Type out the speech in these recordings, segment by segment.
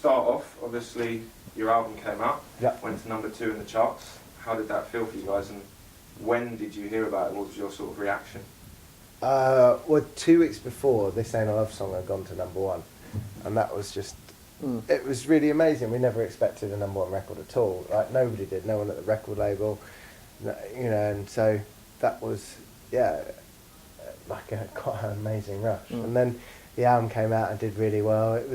start off, obviously your album came out, Yeah. went to #2 in the charts. How did that feel for you guys, and when did you hear about it? What was your sort of reaction? Well, 2 weeks before, This Ain't a Love Song had gone to #1, and that was just, it was really amazing. We never expected a #1 record at all. Like, nobody did, no one at the record label, you know, and so that was, yeah, like quite an amazing rush. And then the album came out and did really well. It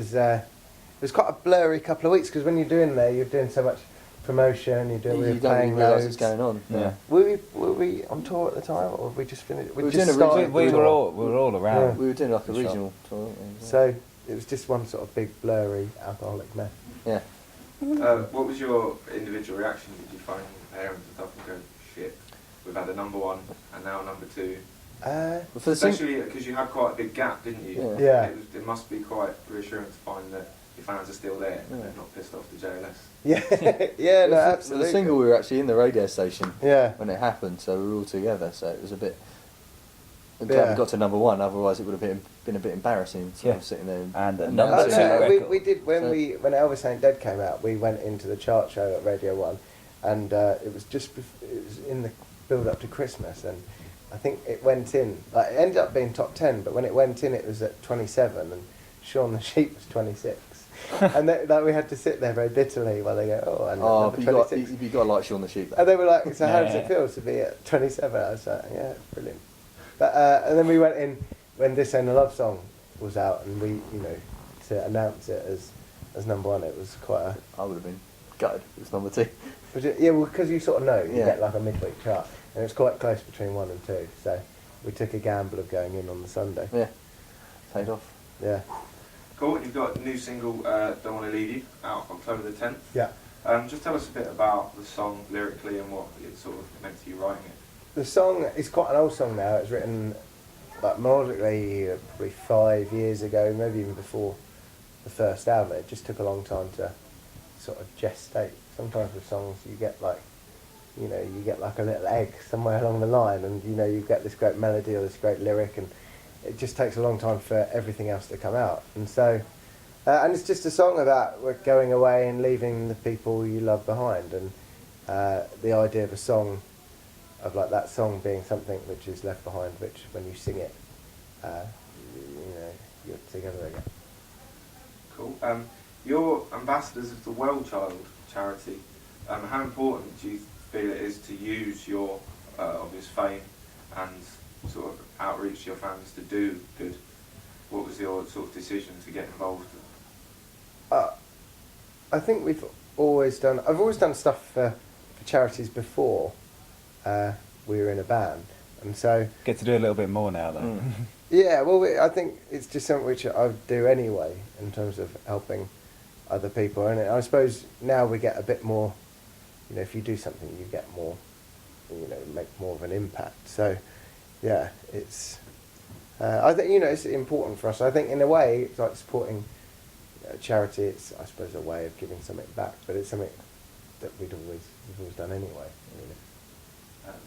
was quite a blurry couple of weeks, because when you're doing there, you're doing so much promotion, we You were don't playing even realise loads. what's going on. Yeah. Were we on tour at the time, or have we just finished? We were just doing a started We the were tour. all around. We were doing like a The shop. regional tour, weren't we? So it was just one sort of big blurry alcoholic mess. Yeah. What was your individual reaction? Did you find parents and stuff and go, shit, we've had a #1 and now #2? Well, for the sing- Especially because you had quite a big gap, didn't you? Yeah. It must be quite reassuring to find that your fans are still there and Yeah. they're not pissed off the JLS. Yeah, yeah, no, for absolutely. the single, we were actually in the radio station Yeah, when it happened, so we were all together. So it was a bit. I'm glad Yeah. we got to #1. Otherwise, it would have been a bit embarrassing. Sort Yeah. of sitting there. And announcing number Oh, two it. no, we record. did when So- when Elvis Ain't Dead came out. We went into the chart show at Radio 1, and it was it was in the build up to Christmas, and I think it went in. Like, it ended up being top 10, but when it went in, it was at 27, and Shaun the Sheep was 26. And like, we had to sit there very bitterly while they go, oh, and Oh, number but you got 26. you got to like Shaun the Sheep. And they were like, so how does Yeah. it feel to be at 27? I was like, yeah, brilliant. But and then we went in when This Ain't a Love Song was out, and we, you know, to announce it as #1, it was quite a. I would have been gutted. It was #2. Yeah, well, because you sort of know, you Yeah. get like a midweek chart, and it's quite close between 1 and 2. So we took a gamble of going in on the Sunday. Yeah, paid off. Yeah, Cool, and you've got a new single, Don't Wanna Leave You, out October the 10th. yeah. Just tell us a bit about the song lyrically and what it sort of meant to you writing it. The song is quite an old song now. It's written like melodically probably 5 years ago, maybe even before the first album. It just took a long time to sort of gestate. Sometimes with songs you get like, you know, you get like a little egg somewhere along the line, and you know you get this great melody or this great lyric, and it just takes a long time for everything else to come out. And so, and it's just a song about going away and leaving the people you love behind, and the idea of a song, of like that song being something which is left behind, which when you sing it, you know, you're together again. Cool. You're ambassadors of the Well Child charity. How important do you feel it is to use your obvious fame and sort of outreach to your fans to do good? What was your sort of decision to get involved? I think I've always done stuff for charities before we were in a band, and so Get to do a little bit more now, though. yeah, well, I think it's just something which I would do anyway in terms of helping other people, and I suppose now we get a bit more, you know, if you do something you get more, you know, make more of an impact. So yeah, it's I think, you know, it's important for us. I think in a way it's like supporting a charity. It's, I suppose, a way of giving something back, but it's something that we've always done anyway.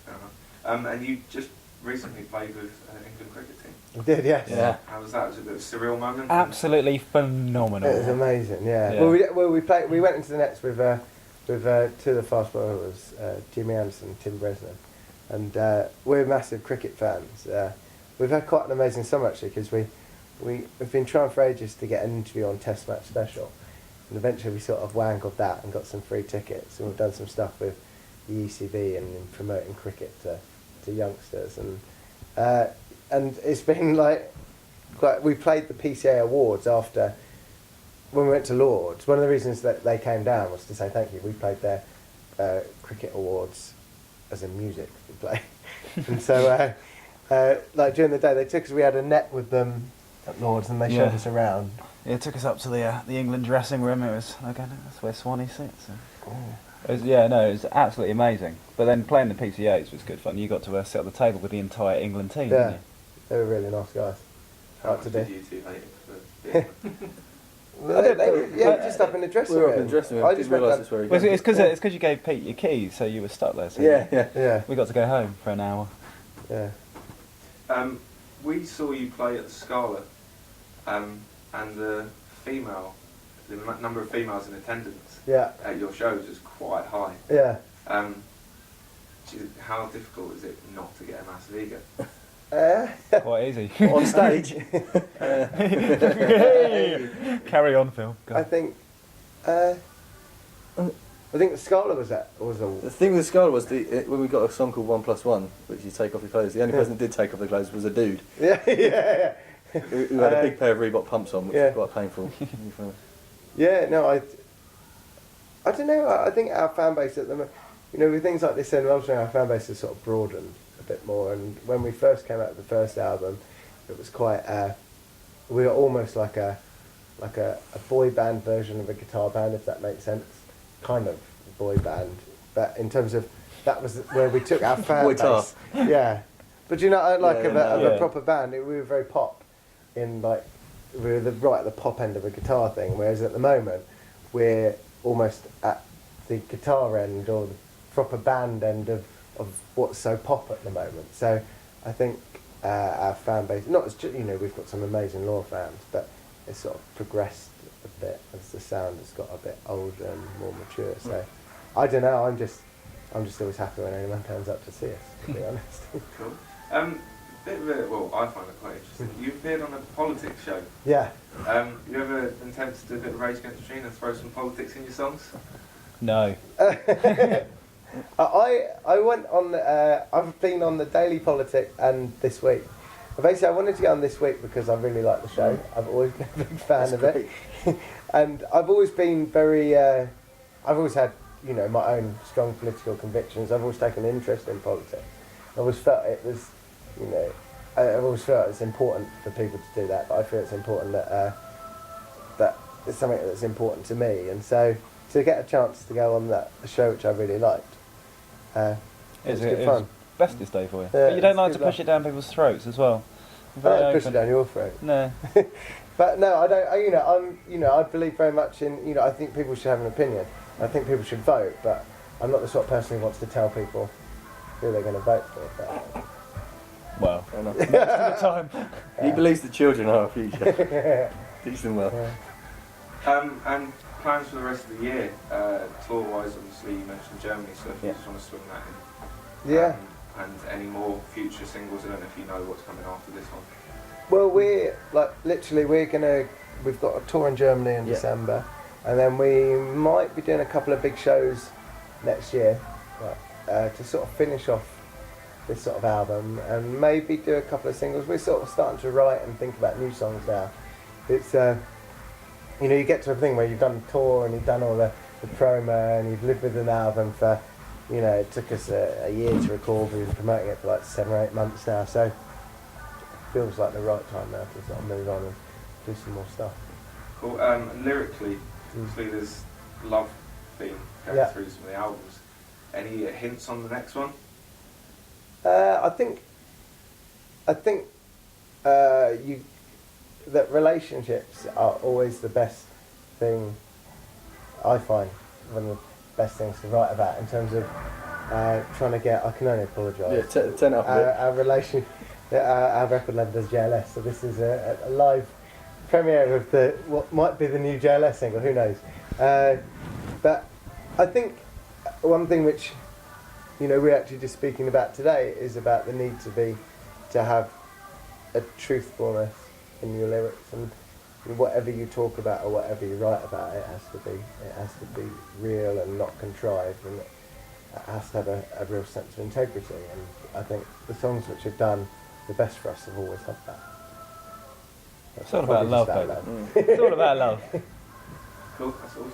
Fair enough. And you just recently played with England cricket team. We did, yes. Yeah. How was that? Was it a bit of a surreal moment? Absolutely phenomenal. It was amazing, yeah. Yeah. We went into the nets with two of the fast bowlers, Jimmy Anderson and Tim Bresnan, and we're massive cricket fans. We've had quite an amazing summer actually, because we've been trying for ages to get an interview on Test Match Special, and eventually we sort of wangled that and got some free tickets, and we've done some stuff with the ECB and in promoting cricket to youngsters, and it's been like quite. We played the PCA Awards after when we went to Lords. One of the reasons that they came down was to say thank you. We played their cricket awards as in music we play, and so like during the day they took us. We had a net with them at Lords, and they showed Yeah. us around. Yeah, it took us up to the England dressing room. It was, again, that's where Swanee sits. So. It was, it was absolutely amazing. But then playing the PCAs was good fun. You got to sit at the table with the entire England team, Yeah, didn't you? they were really nice guys. How Like much today. did you two hate it? They were just up in the dressing We room. were up in the dressing room. I Didn't just went realise down- it's where he Well, goes. it's because you gave Pete your keys, so you were stuck there. So Yeah, yeah. Yeah, we got to go home for an hour. yeah. We saw you play at the Scala, and the female the number of females in attendance Yeah. at your shows is quite high. Yeah. How difficult is it not to get a massive ego? Quite easy. On stage. Carry on, Phil. Go. I think the Scala was a The thing with Scarlet was when we got a song called 1+1, which you take off your clothes. The only person that did take off their clothes was a dude yeah. who had a big pair of Reebok pumps on, which Yeah. was quite painful. Yeah, no, I don't know. I think our fan base at the moment, with things like this in Welsh, our fan base has sort of broadened a bit more. And when we first came out with the first album, it was quite. We were almost like a boy band version of a guitar band, if that makes sense. Kind of boy band, but in terms of that was where we took our fan Boy base. tar. Yeah, but of yeah. a proper band. We were very pop, we were right at the pop end of a guitar thing. Whereas at the moment, we're almost at the guitar end or the proper band end of what's so pop at the moment. So I think our fan base, not as we've got some amazing Law fans, but it's sort of progressed a bit as the sound has got a bit older and more mature. So I don't know. I'm just always happy when anyone turns up to see us. To be honest. Cool. Bit of I find it quite interesting. You appeared on a politics show. Yeah. You ever been tempted to do a bit of Rage Against the Machine and throw some politics in your songs? No. I went on. I've been on the Daily Politic and This Week. Basically, I wanted to get on This Week because I really like the show. I've always been a big fan of it, and I've always been very. I've always had my own strong political convictions. I've always taken an interest in politics. I always felt it was, I've always felt it's important for people to do that. But I feel it's important that that it's something that's important to me, and so to get a chance to go on a show which I really liked. It was good fun. Bestest day for you. Yeah, But you don't it's like to good push it down people's throats as well. I Very don't push it open. down your throat. No. But no, I don't. I believe very much in. I think people should have an opinion. I think people should vote, but I'm not the sort of person who wants to tell people who they're going to vote for. But, Well, Fair enough. most of the time. He believes the children are our future. Teach them well. yeah. And plans for the rest of the year, tour-wise, obviously you mentioned Germany, so if you Yeah. just want to swing that in. Yeah. And any more future singles, I don't know if you know what's coming after this one. Well, we've got a tour in Germany in Yeah. December, and then we might be doing a couple of big shows next year to sort of finish off this sort of album, and maybe do a couple of singles. We're sort of starting to write and think about new songs now. It's you get to a thing where you've done a tour and you've done all the promo and you've lived with an album for, it took us a year to record. We've been promoting it for like 7 or 8 months now, so it feels like the right time now to sort of move on and do some more stuff. Cool. Lyrically, obviously there's love theme going Yeah. through some of the albums. Any hints on the next one? I think that relationships are always the best thing. I find one of the best things to write about in terms of trying to get. I can only apologise. Yeah, turn it up a bit. Our relation, our record label does JLS, so this is a live premiere of what might be the new JLS single. Who knows? But I think one thing which we're actually just speaking about today is about the need to have a truthfulness in your lyrics, and whatever you talk about or whatever you write about, it has to be real and not contrived, and it has to have a real sense of integrity. And I think the songs which have done the best for us have always had that. It's all about love, baby. Mm. It's all about love. Cool, that's awesome.